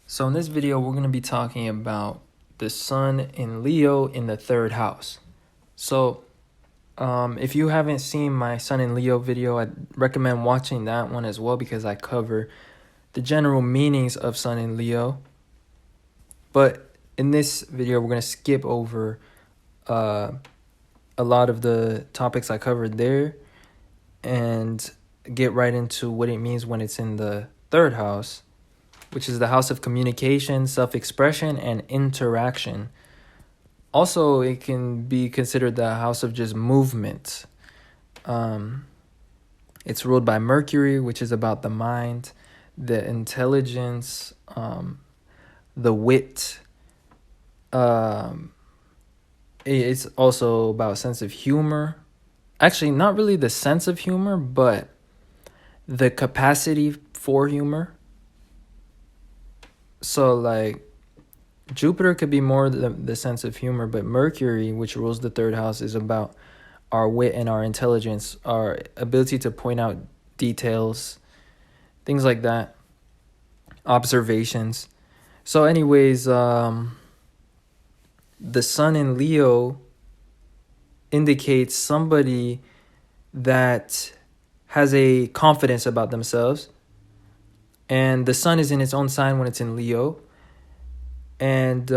So in this video, we're going to be talking about the sun in Leo in the third house. So if you haven't seen my sun in Leo video, I'd recommend watching that one as well because I cover the general meanings of sun in Leo. But in this video, we're going to skip over a lot of the topics I covered there and get right into what it means when it's in the third house, which is the house of communication, self-expression, and interaction. Also, it can be considered the house of just movement. It's ruled by Mercury, which is about the mind, the intelligence, the wit. It's also about sense of humor. Actually, not really the sense of humor, but the capacity for humor. So, like, Jupiter could be more the sense of humor, but Mercury, which rules the third house, is about our wit and our intelligence, our ability to point out details, things like that, observations. So anyways, the sun in Leo indicates somebody that has a confidence about themselves. And the sun is in its own sign when it's in Leo. And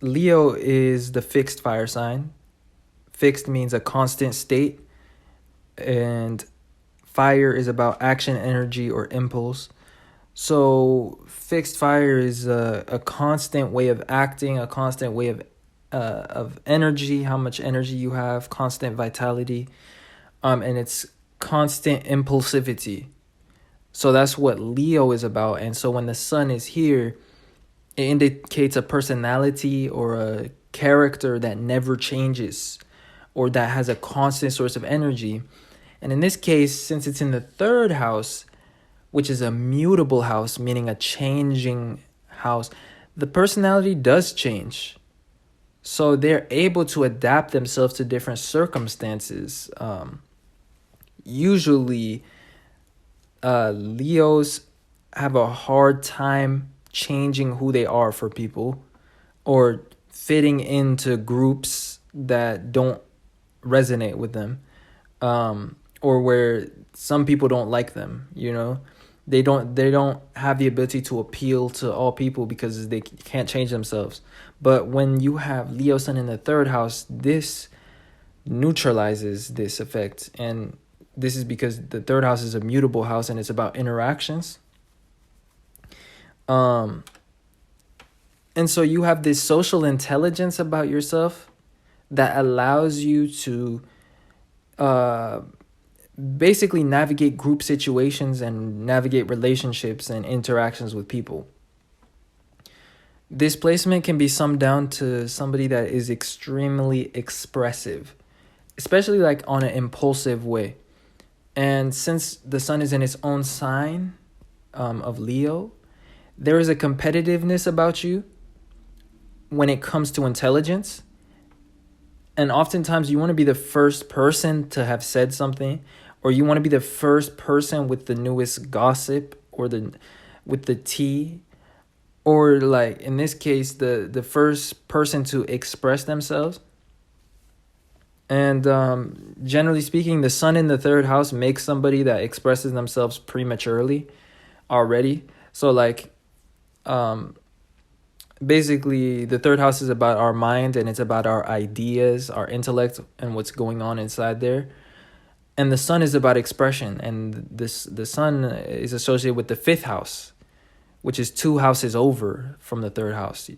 Leo is the fixed fire sign. Fixed means a constant state. And fire is about action, energy, or impulse. So fixed fire is a constant way of acting, a constant way of energy, how much energy you have, constant vitality. And it's constant impulsivity. So that's what Leo is about. And so when the sun is here, it indicates a personality or a character that never changes or that has a constant source of energy. And in this case, since it's in the third house, which is a mutable house, meaning a changing house, the personality does change. So they're able to adapt themselves to different circumstances. Usually, Leos have a hard time changing who they are for people or fitting into groups that don't resonate with them, or where some people don't like them. They don't have the ability to appeal to all people because they can't change themselves. But when you have Leo sun in the third house, this neutralizes this effect. And this is because the third house is a mutable house and it's about interactions. And so you have this social intelligence about yourself that allows you to basically navigate group situations and navigate relationships and interactions with people. Displacement can be summed down to somebody that is extremely expressive, especially like on an impulsive way. And since the sun is in its own sign of Leo, there is a competitiveness about you when it comes to intelligence. And oftentimes you want to be the first person to have said something, or you want to be the first person with the newest gossip or with the tea, or like in this case, the first person to express themselves. And generally speaking, the sun in the third house makes somebody that expresses themselves prematurely already. So like, basically the third house is about our mind and it's about our ideas, our intellect, and what's going on inside there. And the sun is about expression. And the sun is associated with the fifth house, which is 2 houses over from the third house,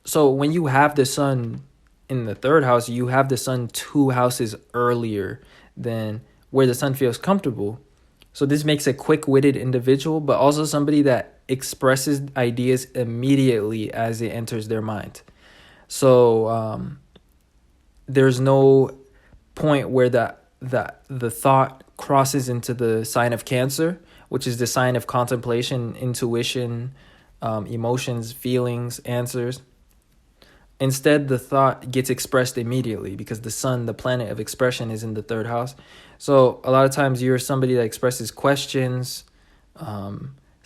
So when you have the sun in the third house, you have the sun 2 houses earlier than where the sun feels comfortable. So this makes a quick-witted individual, but also somebody that expresses ideas immediately as it enters their mind. So there's no point where the thought crosses into the sign of Cancer, which is the sign of contemplation, intuition, emotions, feelings, answers. Instead, the thought gets expressed immediately because the sun, the planet of expression, is in the third house. So a lot of times you're somebody that expresses questions,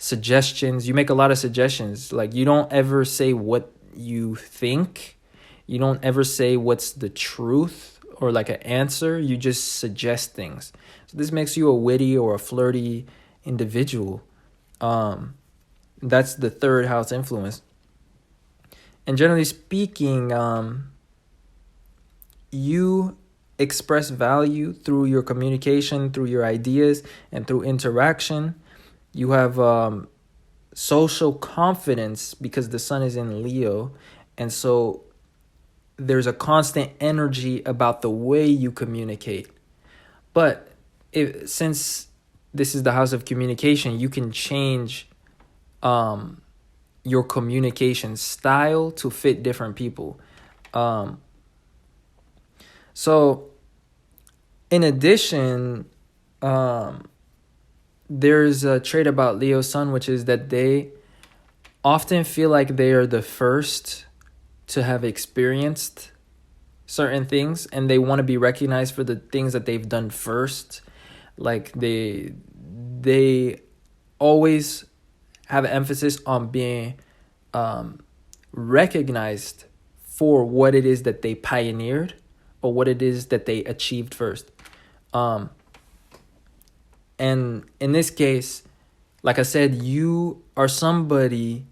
suggestions. You make a lot of suggestions. Like, you don't ever say what you think. You don't ever say what's the truth or like an answer. You just suggest things. So this makes you a witty or a flirty individual. That's the third house influence. And generally speaking, you express value through your communication, through your ideas, and through interaction. You have social confidence because the sun is in Leo. And so there's a constant energy about the way you communicate. But since this is the house of communication, you can change your communication style to fit different people. So in addition, there's a trait about Leo sun, which is that they often feel like they are the first to have experienced certain things, and they want to be recognized for the things that they've done first. Like they always have an emphasis on being recognized for what it is that they pioneered or what it is that they achieved first. And in this case, like I said, you are somebody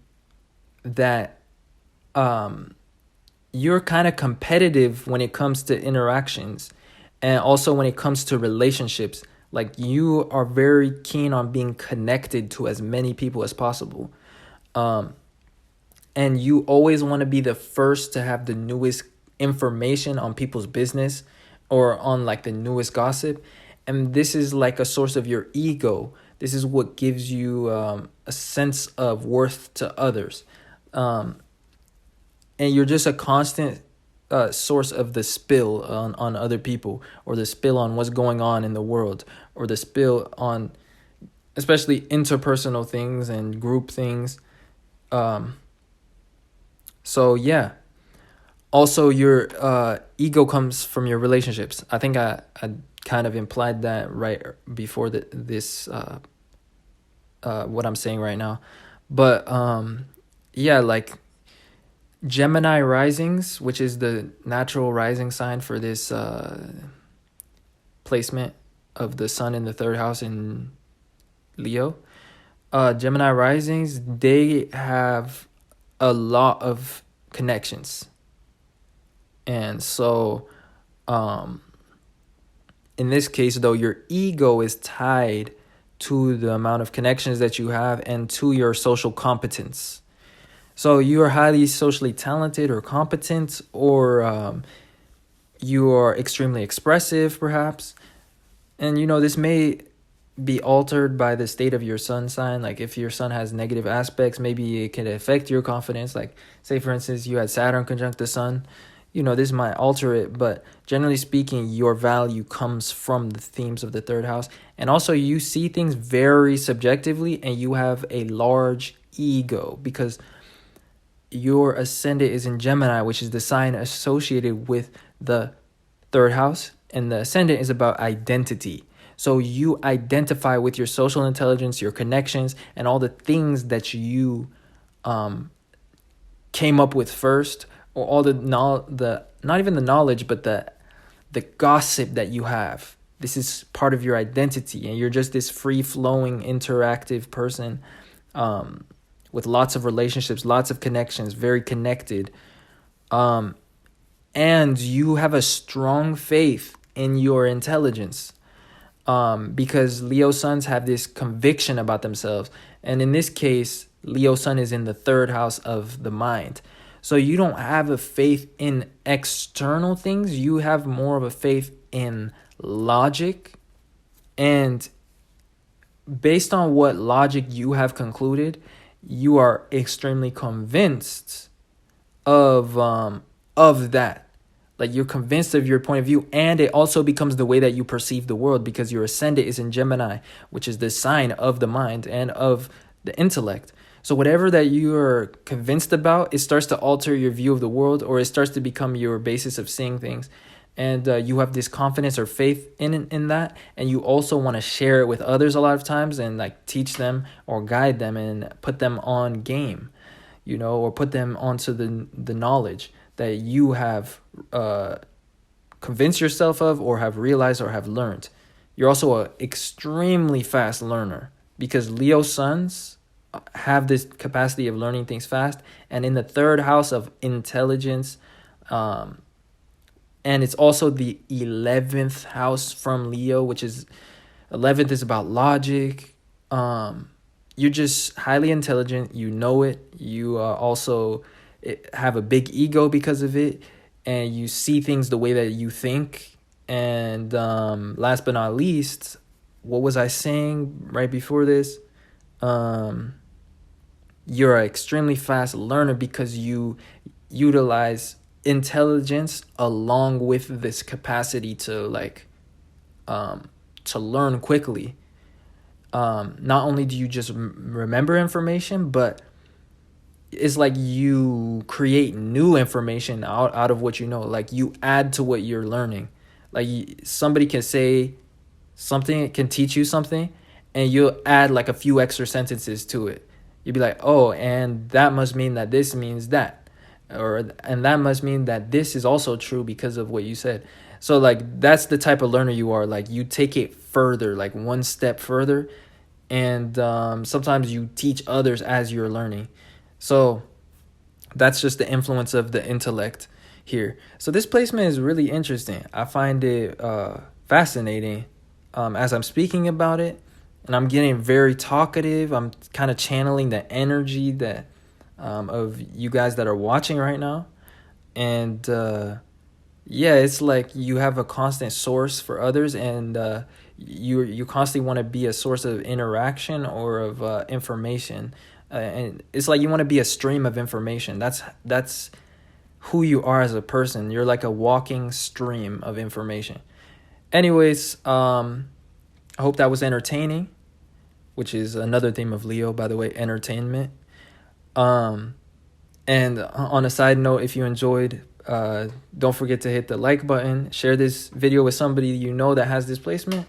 that you're kind of competitive when it comes to interactions, and also when it comes to relationships. Like, you are very keen on being connected to as many people as possible. And you always want to be the first to have the newest information on people's business or on like the newest gossip. And this is like a source of your ego. This is what gives you a sense of worth to others. And you're just a constant source of the spill on other people, or the spill on what's going on in the world, or the spill on especially interpersonal things and group things. So yeah. Also, your ego comes from your relationships. I think I kind of implied that right before this what I'm saying right now. But yeah, like Gemini risings, which is the natural rising sign for this placement of the sun in the third house in Leo. Gemini risings, they have a lot of connections. And so in this case, though, your ego is tied to the amount of connections that you have and to your social competence. So you are highly socially talented or competent, or you are extremely expressive, perhaps. And, this may be altered by the state of your sun sign. Like, if your sun has negative aspects, maybe it can affect your confidence. Like, say, for instance, you had Saturn conjunct the sun. This might alter it, but generally speaking, your value comes from the themes of the third house. And also, you see things very subjectively, and you have a large ego because your ascendant is in Gemini, which is the sign associated with the third house. And the ascendant is about identity. So you identify with your social intelligence, your connections, and all the things that you came up with first, or all the not even the knowledge, but the gossip that you have. This is part of your identity, and you're just this free-flowing, interactive person with lots of relationships, lots of connections, very connected. And you have a strong faith in your intelligence because Leo suns have this conviction about themselves. And in this case, Leo sun is in the third house of the mind. So you don't have a faith in external things. You have more of a faith in logic. And based on what logic you have concluded, you are extremely convinced of that. Like, you're convinced of your point of view, and it also becomes the way that you perceive the world because your ascendant is in Gemini, which is the sign of the mind and of the intellect. So whatever that you're convinced about, it starts to alter your view of the world, or it starts to become your basis of seeing things. and you have this confidence or faith in that, and you also want to share it with others a lot of times, and like teach them or guide them and put them on game, you know, or put them onto the knowledge that you have convinced yourself of, or have realized, or have learned. You're also an extremely fast learner, because Leo suns have this capacity of learning things fast. And in the third house of intelligence, and it's also the 11th house from Leo, which is 11th is about logic. You're just highly intelligent. You know it. You also have a big ego because of it, and you see things the way that you think. And last but not least, what was I saying right before this? You're an extremely fast learner because you utilize intelligence along with this capacity to to learn quickly. Not only do you just remember information, but it's like you create new information out of what you know. Like you add to what you're learning. Like somebody can say something, it can teach you something, and you'll add like a few extra sentences to it. You'd be like, oh, and that must mean that this means that. And that must mean that this is also true because of what you said. So like that's the type of learner you are. Like you take it further, like one step further, and sometimes you teach others as you're learning. So that's just the influence of the intellect here. So this placement is really interesting. I find it fascinating as I'm speaking about it, and I'm getting very talkative. I'm kind of channeling the energy that of you guys that are watching right now. And yeah, it's like you have a constant source for others, and you constantly want to be a source of interaction or of information. And it's like you want to be a stream of information. That's who you are as a person. You're like a walking stream of information. Anyways, I hope that was entertaining, which is another theme of Leo, by the way, entertainment. And on a side note, if you enjoyed, don't forget to hit the like button, share this video with somebody you know that has displacement,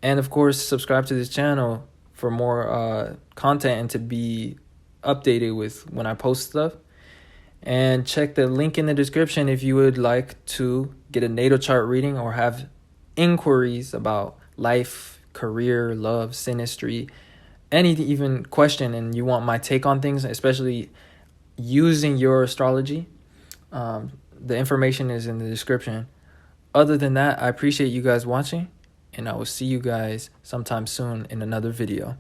and of course subscribe to this channel for more content and to be updated with when I post stuff. And check the link in the description if you would like to get a natal chart reading or have inquiries about life, career, love, synastry, any even question, and you want my take on things, especially using your astrology. The information is in the description. Other than that, I appreciate you guys watching, and I will see you guys sometime soon in another video.